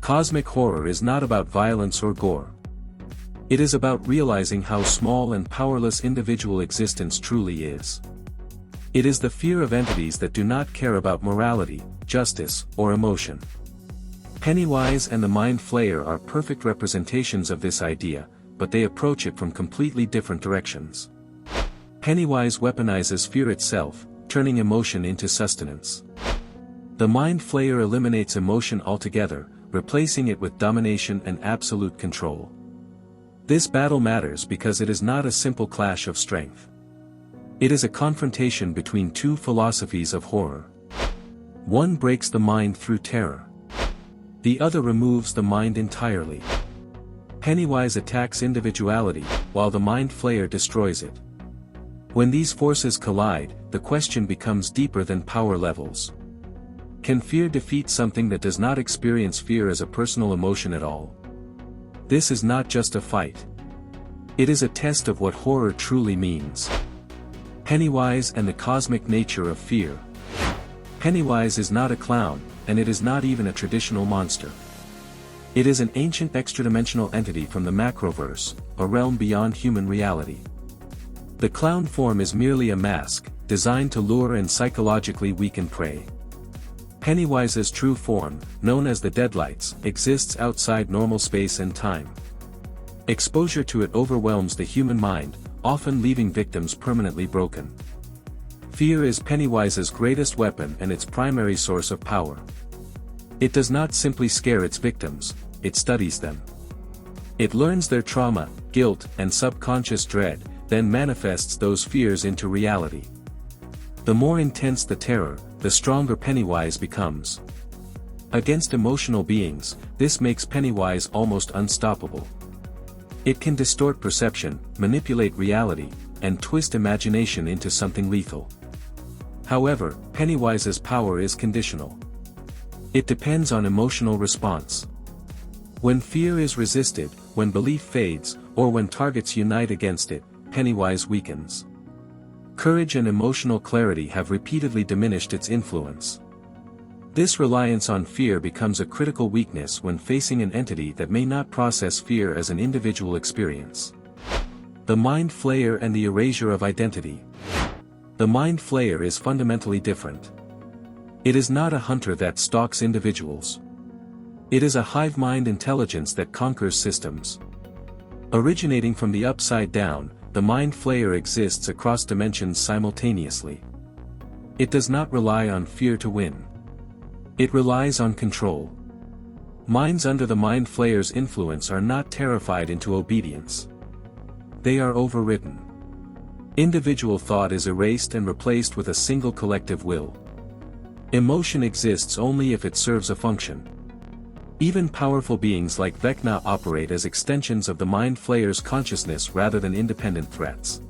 Cosmic horror is not about violence or gore. It is about realizing how small and powerless individual existence truly is. It is the fear of entities that do not care about morality, justice, or emotion. Pennywise and the Mind Flayer are perfect representations of this idea, but they approach it from completely different directions. Pennywise weaponizes fear itself, turning emotion into sustenance. The Mind Flayer eliminates emotion altogether, replacing it with domination and absolute control. This battle matters because it is not a simple clash of strength. It is a confrontation between two philosophies of horror. One breaks the mind through terror. The other removes the mind entirely. Pennywise attacks individuality, while the Mind Flayer destroys it. When these forces collide, the question becomes deeper than power levels. Can fear defeat something that does not experience fear as a personal emotion at all? This is not just a fight. It is a test of what horror truly means. Pennywise and the cosmic nature of fear. Pennywise is not a clown, and it is not even a traditional monster. It is an ancient extradimensional entity from the macroverse, a realm beyond human reality. The clown form is merely a mask, designed to lure and psychologically weaken prey. Pennywise's true form, known as the Deadlights, exists outside normal space and time. Exposure to it overwhelms the human mind, often leaving victims permanently broken. Fear is Pennywise's greatest weapon and its primary source of power. It does not simply scare its victims, it studies them. It learns their trauma, guilt, and subconscious dread, then manifests those fears into reality. The more intense the terror, the stronger Pennywise becomes. Against emotional beings, this makes Pennywise almost unstoppable. It can distort perception, manipulate reality, and twist imagination into something lethal. However, Pennywise's power is conditional. It depends on emotional response. When fear is resisted, when belief fades, or when targets unite against it, Pennywise weakens. Courage and emotional clarity have repeatedly diminished its influence. This reliance on fear becomes a critical weakness when facing an entity that may not process fear as an individual experience. The Mind Flayer and the erasure of identity. The Mind Flayer is fundamentally different. It is not a hunter that stalks individuals. It is a hive-mind intelligence that conquers systems. Originating from the upside down, the Mind Flayer exists across dimensions simultaneously. It does not rely on fear to win. It relies on control. Minds under the Mind Flayer's influence are not terrified into obedience. They are overridden. Individual thought is erased and replaced with a single collective will. Emotion exists only if it serves a function. Even powerful beings like Vecna operate as extensions of the Mind Flayer's consciousness rather than independent threats.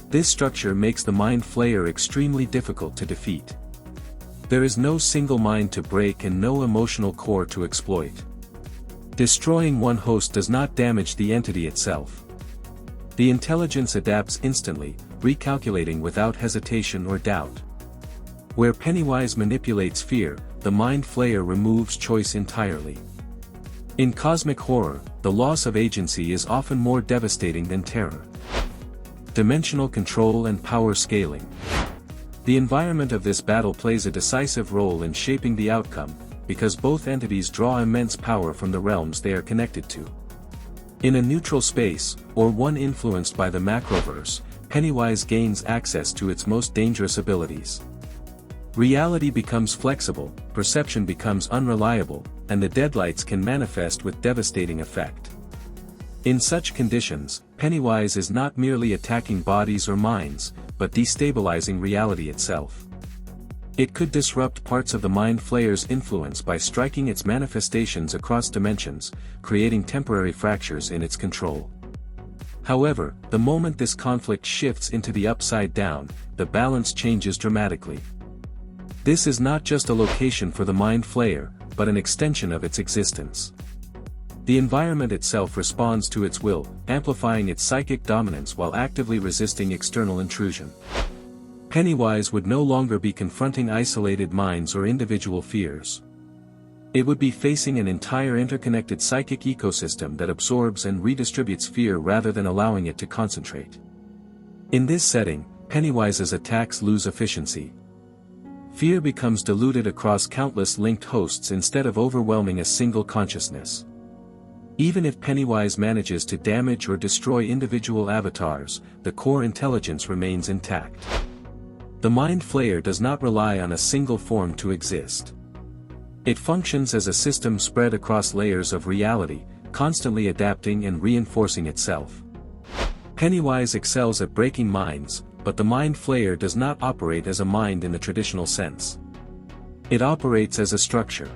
This structure makes the Mind Flayer extremely difficult to defeat. There is no single mind to break and no emotional core to exploit. Destroying one host does not damage the entity itself. The intelligence adapts instantly, recalculating without hesitation or doubt. Where Pennywise manipulates fear, the Mind Flayer removes choice entirely. In cosmic horror, the loss of agency is often more devastating than terror. Dimensional control and power scaling. The environment of this battle plays a decisive role in shaping the outcome, because both entities draw immense power from the realms they are connected to. In a neutral space, or one influenced by the macroverse, Pennywise gains access to its most dangerous abilities. Reality becomes flexible, perception becomes unreliable, and the Deadlights can manifest with devastating effect. In such conditions, Pennywise is not merely attacking bodies or minds, but destabilizing reality itself. It could disrupt parts of the Mind Flayer's influence by striking its manifestations across dimensions, creating temporary fractures in its control. However, the moment this conflict shifts into the upside down, the balance changes dramatically. This is not just a location for the Mind Flayer, but an extension of its existence. The environment itself responds to its will, amplifying its psychic dominance while actively resisting external intrusion. Pennywise would no longer be confronting isolated minds or individual fears. It would be facing an entire interconnected psychic ecosystem that absorbs and redistributes fear rather than allowing it to concentrate. In this setting, Pennywise's attacks lose efficiency. Fear becomes diluted across countless linked hosts instead of overwhelming a single consciousness. Even if Pennywise manages to damage or destroy individual avatars, the core intelligence remains intact. The Mind Flayer does not rely on a single form to exist. It functions as a system spread across layers of reality, constantly adapting and reinforcing itself. Pennywise excels at breaking minds, but the Mind Flayer does not operate as a mind in the traditional sense. It operates as a structure.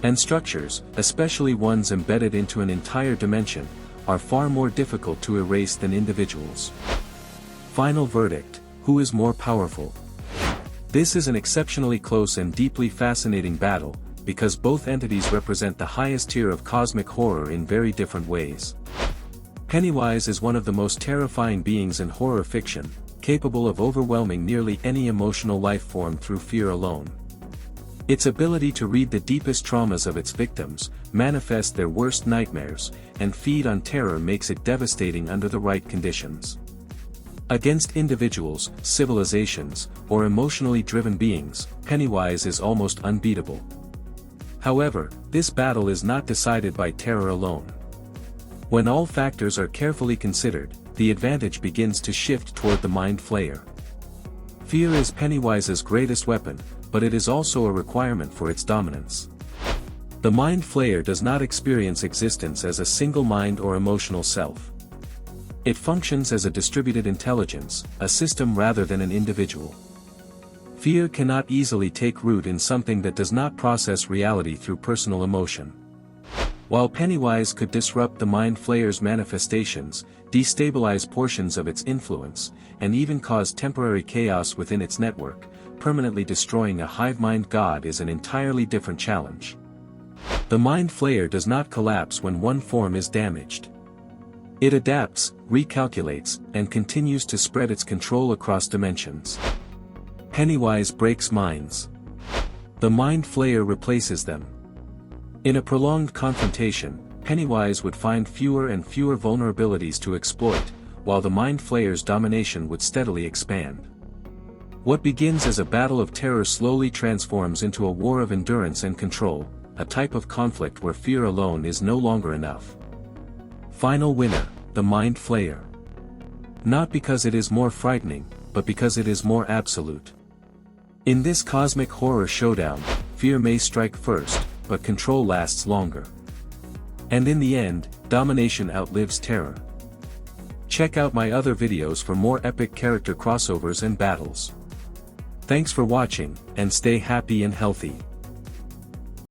And structures, especially ones embedded into an entire dimension, are far more difficult to erase than individuals. Final verdict: who is more powerful? This is an exceptionally close and deeply fascinating battle, because both entities represent the highest tier of cosmic horror in very different ways. Pennywise is one of the most terrifying beings in horror fiction, capable of overwhelming nearly any emotional life form through fear alone. Its ability to read the deepest traumas of its victims, manifest their worst nightmares, and feed on terror makes it devastating under the right conditions. Against individuals, civilizations, or emotionally driven beings, Pennywise is almost unbeatable. However, this battle is not decided by terror alone. When all factors are carefully considered, the advantage begins to shift toward the Mind Flayer. Fear is Pennywise's greatest weapon, but it is also a requirement for its dominance. The Mind Flayer does not experience existence as a single mind or emotional self. It functions as a distributed intelligence, a system rather than an individual. Fear cannot easily take root in something that does not process reality through personal emotion. While Pennywise could disrupt the Mind Flayer's manifestations, destabilize portions of its influence, and even cause temporary chaos within its network, permanently destroying a hive-mind god is an entirely different challenge. The Mind Flayer does not collapse when one form is damaged. It adapts, recalculates, and continues to spread its control across dimensions. Pennywise breaks minds. The Mind Flayer replaces them. In a prolonged confrontation, Pennywise would find fewer and fewer vulnerabilities to exploit, while the Mind Flayer's domination would steadily expand. What begins as a battle of terror slowly transforms into a war of endurance and control, a type of conflict where fear alone is no longer enough. Final winner, the Mind Flayer. Not because it is more frightening, but because it is more absolute. In this cosmic horror showdown, fear may strike first, but control lasts longer. And in the end, domination outlives terror. Check out my other videos for more epic character crossovers and battles. Thanks for watching, and stay happy and healthy.